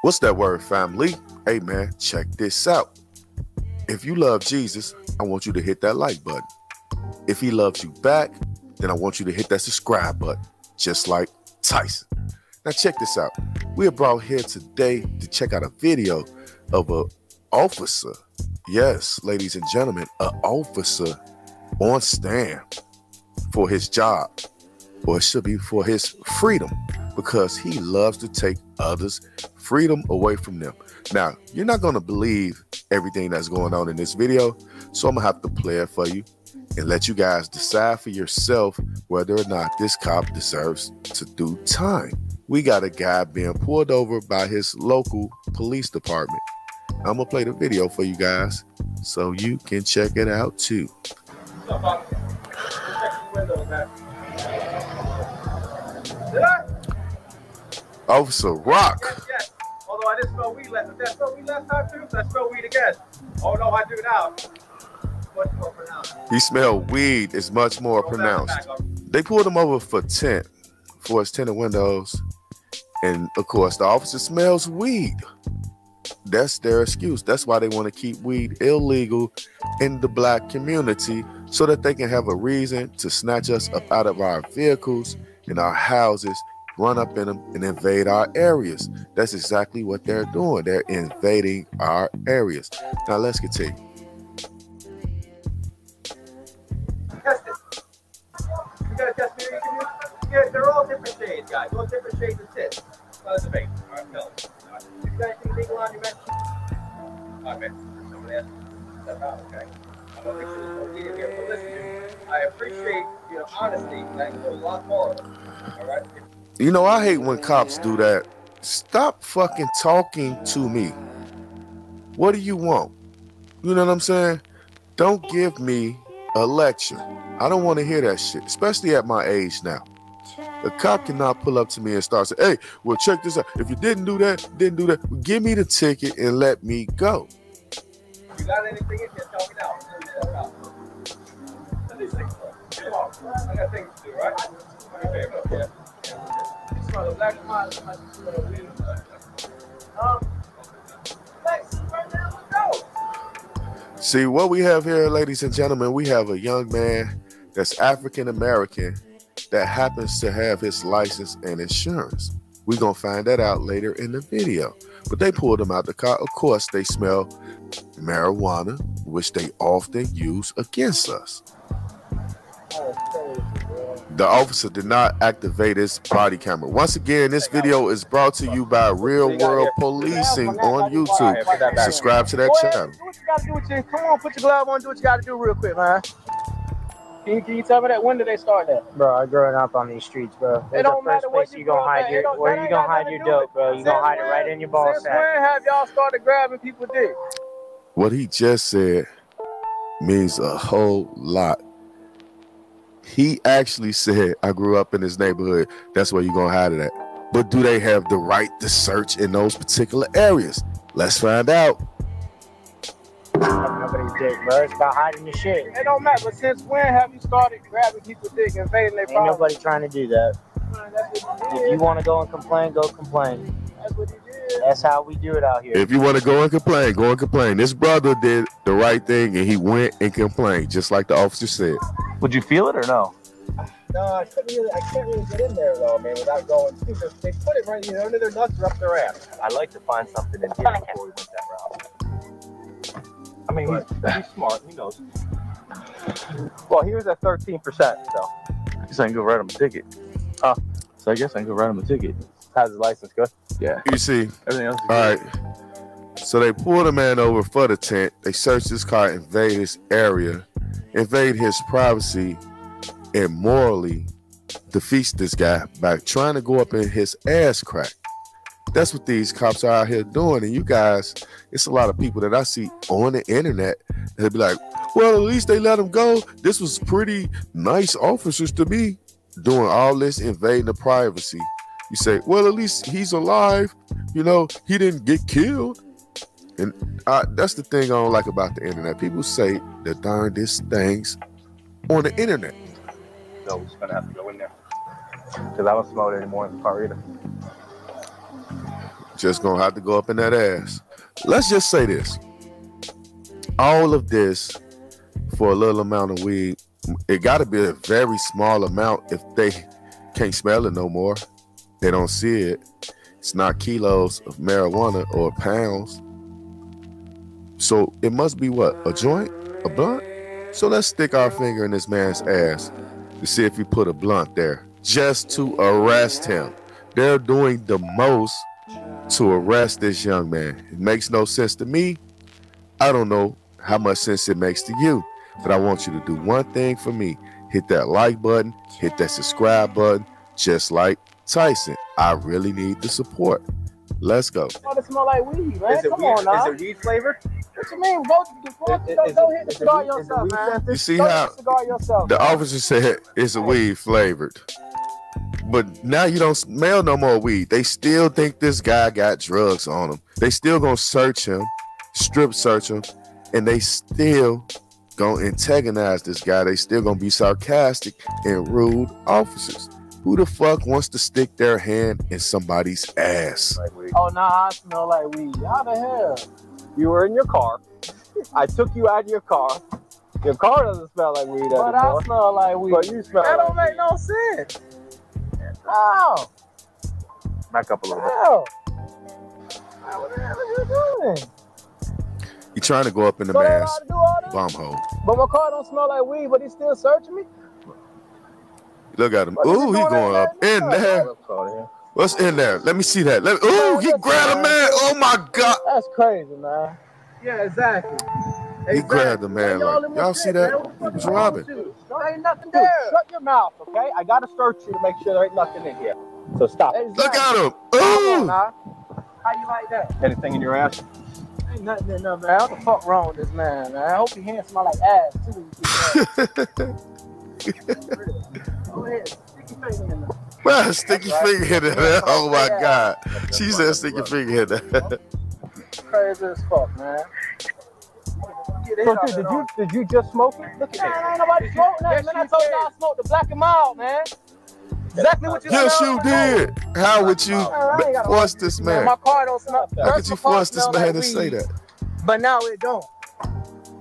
What's that word, family? Hey, man, check this out. If you love Jesus, I want you to hit that like button. If he loves you back, then I want you to hit that subscribe button, just like Tyson. Now, check this out. We are brought here today to check out a video of an officer. Yes, ladies and gentlemen, an officer on stand for his job, or it should be for his freedom, because he loves to take others' freedom away from them. Now, you're not going to believe everything that's going on in this video, so I'm going to have to play it for you and let you guys decide for yourself whether or not this cop deserves to do time. We got a guy being pulled over by his local police department. I'm going to play the video for you guys so you can check it out too. Officer Rock. Yes. Although I didn't smell weed last time. Did I smell weed last time too? I smell weed again. Oh no, I do now. Much more pronounced. He smelled weed is much more pronounced. They pulled him over for his tinted windows. And of course, the officer smells weed. That's their excuse. That's why they want to keep weed illegal in the black community, so that they can have a reason to snatch us up out of our vehicles and our houses, run up in them and invade our areas. That's exactly what they're doing. They're invading our areas. Now let's continue. Test it. You gotta test me. Yeah, they're all different shades, guys. All different shades of tits. Not a debate. All right, no. You got anything legal on you, man? All right, man. Somebody else. That's out, okay? I'm gonna fix this here. But listen, I appreciate your honesty. That goes a lot more. All right? You know, I hate when cops do that. Stop fucking talking to me. What do you want? You know what I'm saying? Don't give me a lecture. I don't want to hear that shit, especially at my age now. A cop cannot pull up to me and start saying, hey, well, check this out. If you didn't do that, well, give me the ticket and let me go. You got anything in here? Tell me now. Let me think. Come on. I got things to do, right? Okay, okay. See, what we have here, ladies and gentlemen, we have a young man that's African American that happens to have his license and insurance. We're going to find that out later in the video. But they pulled him out the car. Of course, they smell marijuana, which they often use against us. The officer did not activate his body camera. Once again, this video is brought to you by Real World Policing on YouTube. Subscribe to that channel. Do what you gotta do with you. Come on, put your glove on, do what you gotta do real quick, man. Can you tell me that? When did they start that? Bro, I growing up on these streets, bro. It don't matter where you gonna hide your dope, bro. You gonna hide it right in your ball sack. Since when have y'all started grabbing people dick? What he just said means a whole lot. He actually said, I grew up in this neighborhood. That's where you're going to hide it at. But do they have the right to search in those particular areas? Let's find out. Nobody's dick, bro. It's about hiding your shit. It don't matter. But since when have you started grabbing people's dick and invading their Ain't nobody trying to do that. Man, that's what you did. If you want to go and complain, go complain. That's what you did. That's how we do it out here. If you want to go and complain, go and complain. This brother did the right thing, and he went and complained, just like the officer said. Would you feel it or no? No, I can't really get in there though, man, without going. They put it right, under their nuts or up their ass. I'd like to find something in here before we went that route. I mean, he's smart. He knows. Well, he was at 13%, so. I guess I can go write him a ticket. So I guess I can go write him a ticket. How's his license go? Yeah. You see, everything else is all good. right. So they pulled a man over for the tent. They searched his car, invade his area, invade his privacy, and morally defeats this guy by trying to go up in his ass crack. That's what these cops are out here doing. And you guys, it's a lot of people that I see on the internet. They'll be like, well, at least they let him go. This was pretty nice officers to me, doing all this invading the privacy. You say, well, at least he's alive. You know, he didn't get killed. And that's the thing I don't like about the internet. People say the darndest things on the internet. So we're just gonna have to go in there because I don't smell it anymore in the car either. Just gonna have to go up in that ass. Let's just say this. All of this for a little amount of weed, it gotta be a very small amount if they can't smell it no more. They don't see it. It's not kilos of marijuana or pounds. So it must be what? A joint? A blunt? So let's stick our finger in this man's ass to see if he put a blunt there just to arrest him. They're doing the most to arrest this young man. It makes no sense to me. I don't know how much sense it makes to you, but I want you to do one thing for me. Hit that like button, hit that subscribe button, just like Tyson. I really need the support. Let's go. Oh, it smell like weed, man. Is it Come weed? on now. Is it weed flavored? What you mean? Go hit the cigar yourself, man. You see Go how hit the cigar yourself, the man. officer said it's a weed flavored. But now you don't smell no more weed. They still think this guy got drugs on him. They still gonna search him, strip search him, and they still gonna antagonize this guy. They still gonna be sarcastic and rude officers. Who the fuck wants to stick their hand in somebody's ass? Oh, nah, I smell like weed. How the hell? You were in your car. I took you out of your car. Your car doesn't smell like weed anymore. But I smell like weed. But you smell That like don't make no sense. How? Back up a little bit. How? What the hell are you doing? You trying to go up in the So they man's allowed to do all this? bum hole. But my car don't smell like weed, but he's still searching me? Look at him. What is Ooh, he he doing going out up there? in there. What's in there? Let me see that. Ooh, he grabbed a man. Oh my God. That's crazy, man. Yeah, exactly. He grabbed the man. Like, y'all see that? He was robbing. There ain't nothing there. Shut your mouth, okay? I gotta search you to make sure there ain't nothing in here. So stop. Exactly. Look at him. Come Ooh. on, now. How you like that? Anything in your ass? Ain't nothing in there, man. What the fuck wrong with this man, man? I hope your hands smell like ass, too. Go ahead. Stick your finger in there. Man, stick your finger in there. Oh my God. She said stick your finger in there. Crazy as fuck, man. So did you just smoke it? Look at Man, ain't nobody smoking that, man. I told you I smoked the black and mild, man. Exactly what you said. Yes, you did. How would you force this man? My car don't smell. How could you force this man to say that? But now it don't.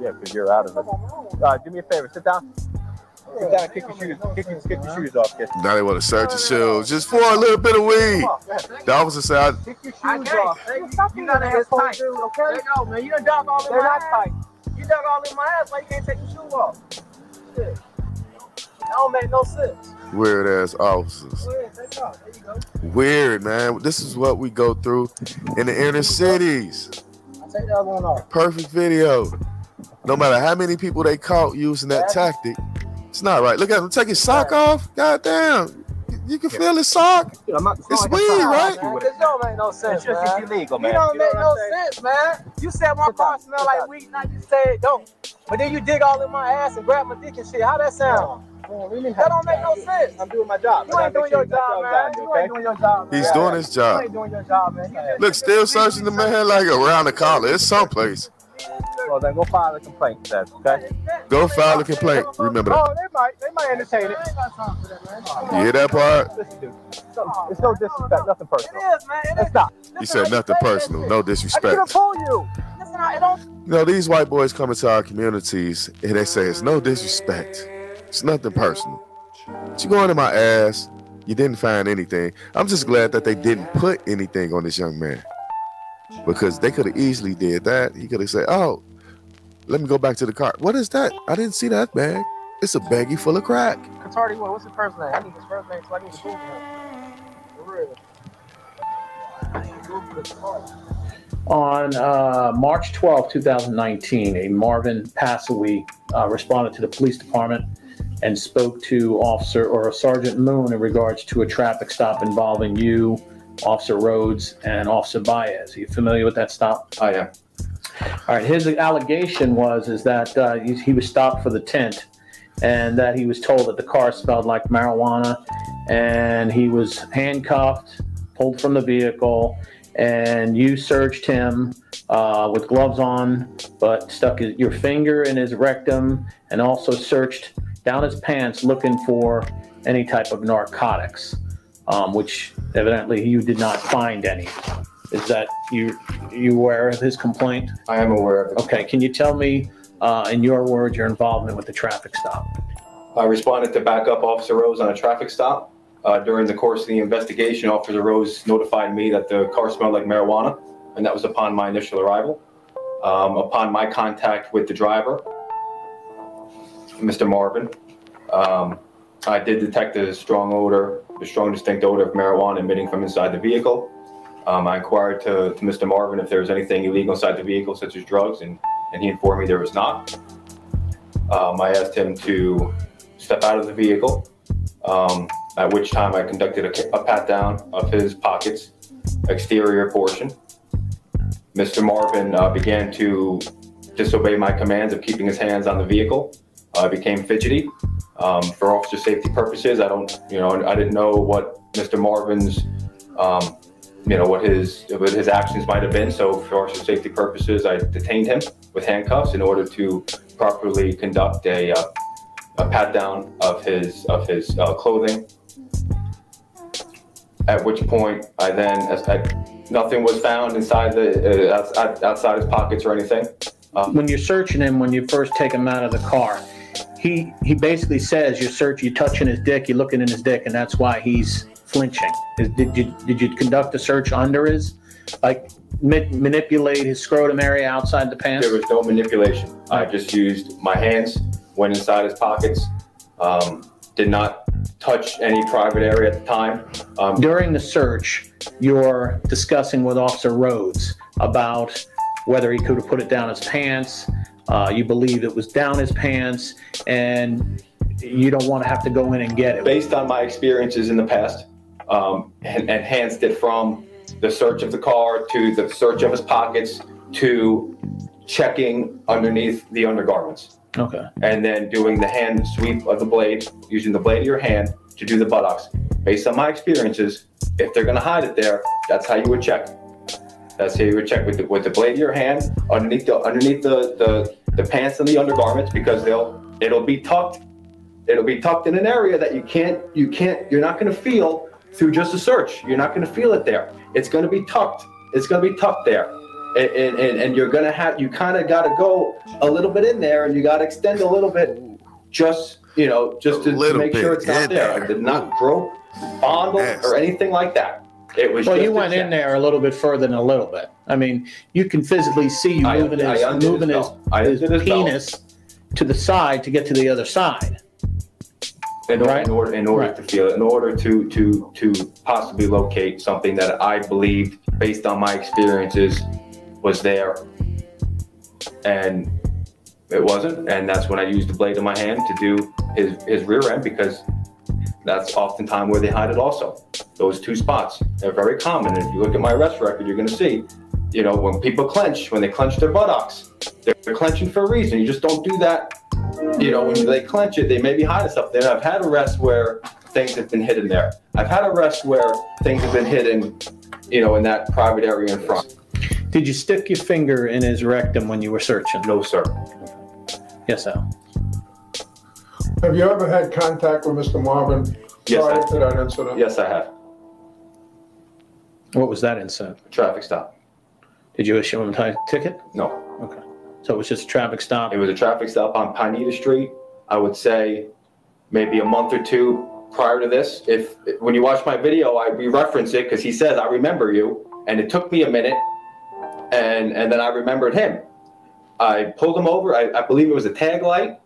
Yeah, because you're out of it. Do me a favor. Sit down. Sit down and kick your shoes. Kick your shoes off, kid. Now they want to search your shoes just for a little bit of weed. The officer said, Kick your shoes off. You gotta have tight. Okay? No, man. You done dug all in my ass. You dug all in my ass. Why you can't take your shoe off? Shit. That don't make no sense. weird ass officers. There you go. Weird, man. This is what we go through in the inner cities. I'll take the other one off. Perfect video. No matter how many people they caught using that tactic, it's not right. Look at him take his sock off. God damn. You can feel his sock. It's weed, right? This don't make no sense, man. It's just illegal, man. You don't make no sense, man. You said my car smell like weed, now you say it don't. But then you dig all in my ass and grab my dick and shit. How that sound? That don't make no sense. I'm doing my job. You ain't doing your job, man. You ain't doing your job, man. He's doing his You job. ain't doing your job, man. Look, still searching the man like around the collar. It's someplace. Well, then go file a complaint, Seth, okay? Go file a complaint. Remember that. Oh, they might entertain it. You hear that part? Listen, dude. It's no disrespect, nothing personal. It is, man. Let's stop. He said nothing personal, no I disrespect. can pull you. Listen, I don't. You know, these white boys come into our communities and they say it's no disrespect. It's nothing personal. But you go into my ass, you didn't find anything. I'm just glad that they didn't put anything on this young man. Because they could have easily did that. He could have said, oh, let me go back to the car. What is that? I didn't see that bag. It's a baggie full of crack. Katardi, what's his first name? I need his first name so I need to Google him. For real. I need to Google his car. On March 12, 2019, a Marvin Passawi responded to the police department and spoke to Officer or Sergeant Moon in regards to a traffic stop involving you, Officer Rhodes, and Officer Baez. Are you familiar with that stop? Oh, yeah. All right. His allegation is that he was stopped for the tint and that he was told that the car smelled like marijuana, and he was handcuffed, pulled from the vehicle, and you searched him with gloves on, but stuck your finger in his rectum and also searched down his pants looking for any type of narcotics, which evidently you did not find any. Is that you aware of his complaint? I am aware of it. Okay, can you tell me, in your words, your involvement with the traffic stop? I responded to back up Officer Rose on a traffic stop. During the course of the investigation, Officer Rose notified me that the car smelled like marijuana, and that was upon my initial arrival. Upon my contact with the driver, Mr. Marvin, I did detect a strong odor, a strong distinct odor of marijuana emitting from inside the vehicle. I inquired to Mr. Marvin if there was anything illegal inside the vehicle, such as drugs, and he informed me there was not. I asked him to step out of the vehicle, at which time I conducted a pat down of his pockets, exterior portion. Mr. Marvin began to disobey my commands of keeping his hands on the vehicle. Became fidgety. For officer safety purposes, I didn't know what Mr. Marvin's, what his actions might have been. So for officer safety purposes, I detained him with handcuffs in order to properly conduct a pat down of his clothing. At which point, nothing was found inside outside his pockets or anything. When you're searching him, when you first take him out of the car, he basically says you're touching his dick, you're looking in his dick, and that's why he's flinching. Did you conduct a search under his, manipulate his scrotum area outside the pants? There was no manipulation. I just used my hands, went inside his pockets, did not touch any private area at the time. During the search, you're discussing with Officer Rhodes about whether he could have put it down his pants. You believe it was down his pants, and you don't want to have to go in and get it. Based on my experiences in the past, and enhanced it from the search of the car to the search of his pockets to checking underneath the undergarments. Okay. And then doing the hand sweep of the blade, using the blade of your hand to do the buttocks. Based on my experiences, if they're going to hide it there, that's how you would check. That's how you would check with the blade of your hand underneath the pants and the undergarments, because it'll be tucked. It'll be tucked in an area that you're not going to feel through just a search. You're not going to feel it there. It's going to be tucked. It's going to be tucked there. And you're going to you kind of got to go a little bit in there, and you got to extend a little bit just to make sure it's not there. I did not grope, fondle, or anything like that. It was. Well, you went in there a little bit further than a little bit. I mean, you can physically see you moving his penis to the side to get to the other side. In order to feel it, in order to possibly locate something that I believed, based on my experiences, was there, and it wasn't. And that's when I used the blade of my hand to do his rear end, because that's oftentimes where they hide it also. Those two spots, they're very common. And if you look at my arrest record, you're going to see, when people clench, when they clench their buttocks, they're clenching for a reason. You just don't do that. When they clench it, they may be hiding stuff there. I've had arrests where things have been hidden there. I've had arrests where things have been hidden, in that private area in front. Did you stick your finger in his rectum when you were searching? No, sir. Yes, Al. Have you ever had contact with Mr. Marvin prior to that incident? Yes, I have. What was that incident? Traffic stop. Did you issue him a ticket? No. Okay. So it was just a traffic stop? It was a traffic stop on Pineda Street. I would say maybe a month or two prior to this. When you watch my video, we reference it because he says, "I remember you," and it took me a minute, and then I remembered him. I pulled him over. I believe it was a tag light.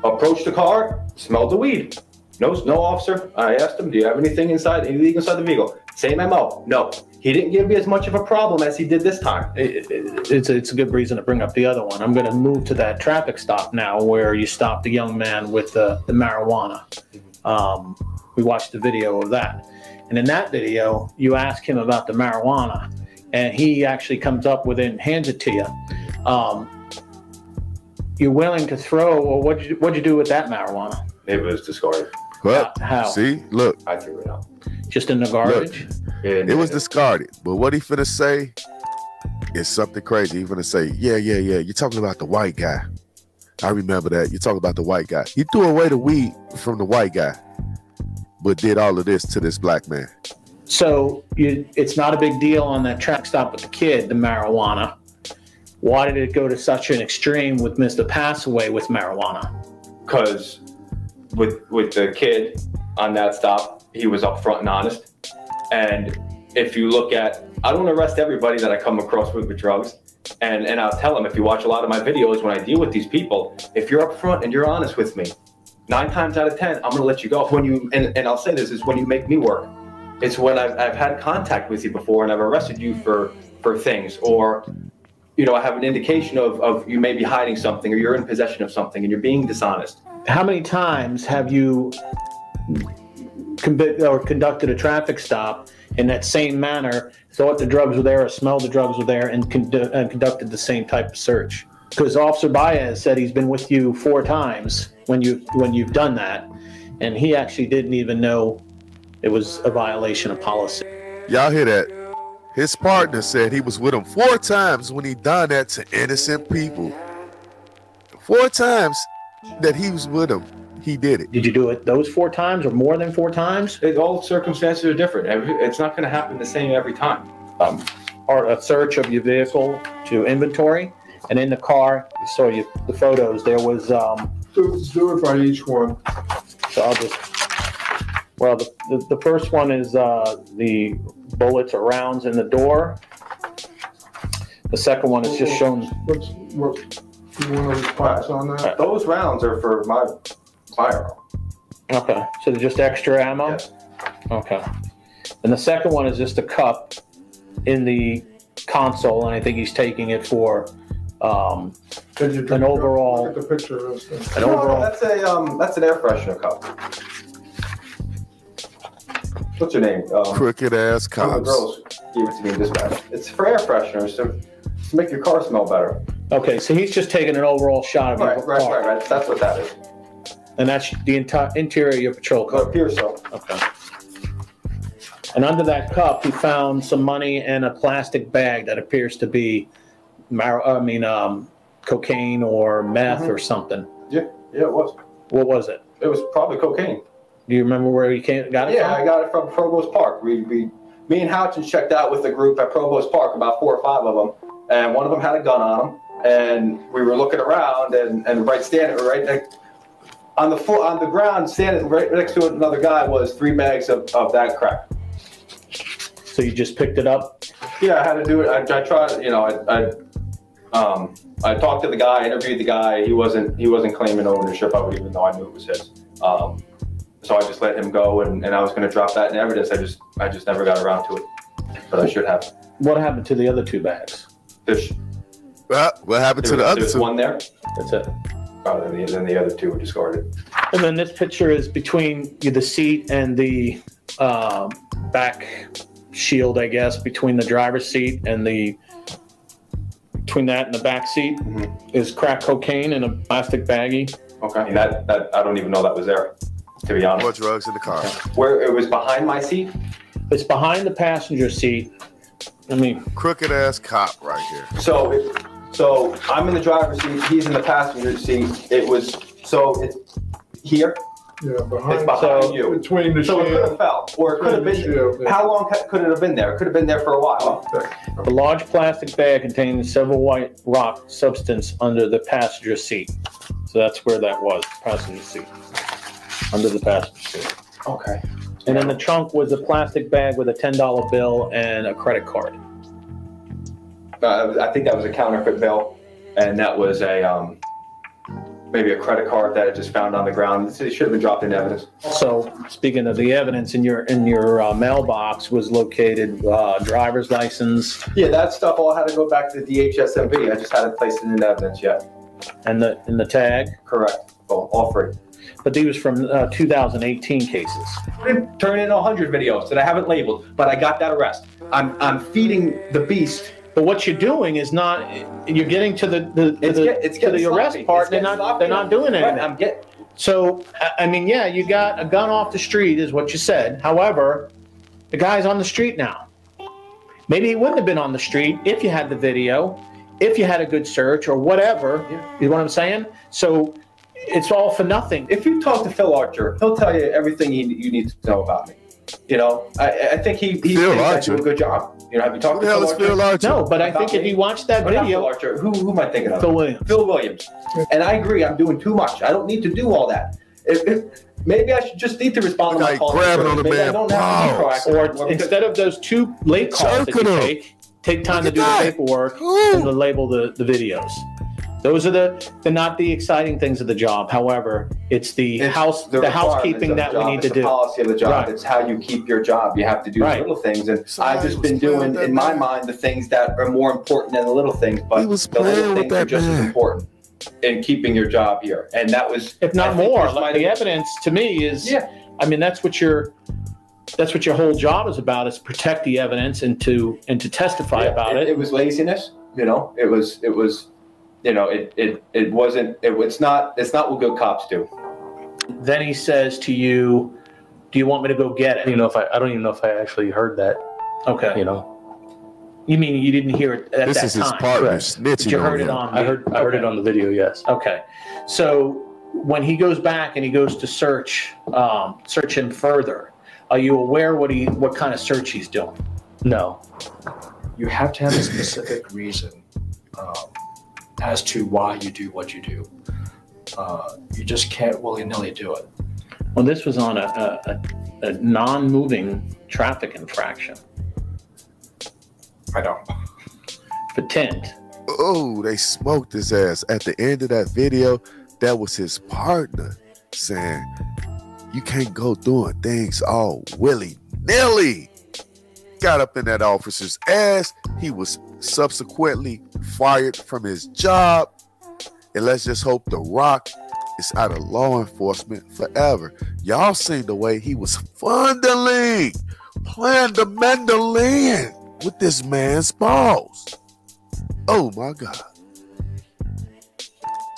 Approached the car, smelled the weed. No, officer. I asked him, "Do you have anything illegal inside the vehicle?" Same MO. No. He didn't give me as much of a problem as he did this time. It's a good reason to bring up the other one. I'm going to move to that traffic stop now where you stopped the young man with the marijuana. We watched the video of that. And in that video, you ask him about the marijuana, and he actually comes up with it and hands it to you. You're willing to throw, or what'd you do with that marijuana? It was discarded. Well, how? See, look. I threw it out. Just in the garbage? Look, it was discarded. But what he finna say is something crazy. He finna say, yeah. You're talking about the white guy. I remember that. You're talking about the white guy. He threw away the weed from the white guy, but did all of this to this black man. So it's not a big deal on that track stop with the kid, the marijuana. Why did it go to such an extreme with Mr. Passaway with marijuana? Because with the kid on that stop, he was upfront and honest. And if you look at, I don't arrest everybody that I come across with drugs. And I'll tell them, if you watch a lot of my videos when I deal with these people, if you're upfront and you're honest with me, 9 times out of 10, I'm gonna let you go. When you, and I'll say this, is when you make me work. It's when I've had contact with you before and I've arrested you for things, or, you know, I have an indication of you may be hiding something or you're in possession of something and you're being dishonest. How many times have you conducted a traffic stop in that same manner, thought the drugs were there or smelled the drugs were there, and conducted the same type of search? Because Officer Baez said he's been with you 4 times when you've done that, and he actually didn't even know it was a violation of policy. Y'all hear that? His partner said he was with him 4 times when he done that to innocent people. 4 times that he was with him, he did it. Did you do it those 4 times or more than 4 times? All circumstances are different. It's not going to happen the same every time. Or a search of your vehicle to inventory, and in the car, you saw the photos. There was Do it by each one. So I'll just. Well, the first one is the bullets or rounds in the door. The second one is just shown. What you want to response on that? Those rounds are for my firearm. Okay, so they're just extra ammo? Yes. Okay. And the second one is just a cup in the console, and I think he's taking it for an overall. Look at the picture of this thing. An overall. That's an air freshener cup. What's your name? Crooked ass One of cops. the girls gave it to me in dispatch. It's for air fresheners to make your car smell better. Okay, so he's just taking an overall shot of your car. Right. That's what that is. And that's the entire interior of your patrol It car. appears so. Okay. And under that cup, he found some money and a plastic bag that appears to be, cocaine or meth or something. Yeah, it was. What was it? It was probably cocaine. Do you remember where he got it from? Yeah, I got it from Provost Park. Me and Houchins checked out with the group at Provost Park, about 4 or 5 of them, and one of them had a gun on him, and we were looking around, and standing right next on the ground, standing right next to another guy was 3 bags of that crack. So you just picked it up? Yeah, I had to do it. I tried, you know, I talked to the guy, interviewed the guy. He wasn't claiming ownership of it, even though I knew it was his. So I just let him go, and I was going to drop that in evidence. I just never got around to it, but I should have. What happened to the other 2 bags? What happened to the other There's 2? one there. That's it. Then the other 2 were discarded. And then this picture is between the seat and the back shield, I guess, between the driver's seat and between that and the back seat is crack cocaine in a plastic baggie. Okay. That I don't even know that was there, to be honest. More drugs in the car. Where it was behind my seat? It's behind the passenger seat. Crooked ass cop right here. So I'm in the driver's seat. He's in the passenger seat. It's here. Yeah, It's behind you. Between the So it could have fell, or it could have been. shield, yeah. How long could it have been there? It could have been there for a while. The large plastic bag contained several white rock substance under the passenger seat. So that's where that was, passenger seat. Under the passenger seat. Okay. And in the trunk was a plastic bag with a $10 bill and a credit card. I think that was a counterfeit bill, and that was maybe a credit card that it just found on the ground. It should have been dropped in evidence. So speaking of the evidence, in your mailbox was located driver's license. Yeah, that stuff all had to go back to the DHSMV. I just hadn't placed it in evidence yet. And the tag. Correct. All 3. But these was from 2018 cases. I didn't turn in 100 videos that I haven't labeled, but I got that arrest. I'm feeding the beast. But what you're doing is not. You're getting to the arrest part. They're not doing anything. Right, So yeah, you got a gun off the street, is what you said. However, the guy's on the street now. Maybe he wouldn't have been on the street if you had the video, if you had a good search or whatever. Yeah. You know what I'm saying? So it's all for nothing. If you talk to Phil Archer, he'll tell you everything you need to know about me. You know, I think he thinks I do a good job. You know, have you talked to Phil Archer? No, but I think if you watch that video, who am I thinking of? Phil Williams. Phil Williams. And I agree, I'm doing too much. I don't need to do all that. If maybe I should just need to respond to my calls. Grabbing on the man. I don't have to be proactive. Or instead of those 2 late calls that you take time to do the paperwork and to label the videos. Those are the not the exciting things of the job. However, it's the housekeeping that we need to do. It's the policy of the job. Right. It's how you keep your job. You have to do little things. And I've just been doing, in my mind, the things that are more important than the little things. But the little things are just as important in keeping your job here. And that was, if not more, like the evidence to me is, I mean, that's what your whole job is about, is protect the evidence and to testify about it. It was laziness. You know, it was. You know, it's not what good cops do. Then he says to you, "Do you want me to go get it?" You know, I don't even know if I actually heard that. Okay. You know, you mean you didn't hear it at that time? This is his partner snitching. You heard it on. I heard it on the video. Yes. Okay. So when he goes back and he goes to search him further, are you aware what kind of search he's doing? No. You have to have a specific reason as to why you do what you do. You just can't willy-nilly do it. Well, this was on a non-moving traffic infraction. I know. For tint. Oh, they smoked his ass. At the end of that video, that was his partner saying, "You can't go doing things all willy-nilly." Got up in that officer's ass. He was subsequently fired from his job. And let's just hope The Rock is out of law enforcement forever. Y'all seen the way he was playing the mandolin with this man's balls. Oh my God.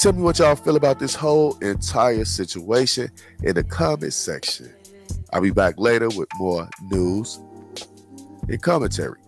Tell me what y'all feel about this whole entire situation in the comment section. I'll be back later with more news and commentary.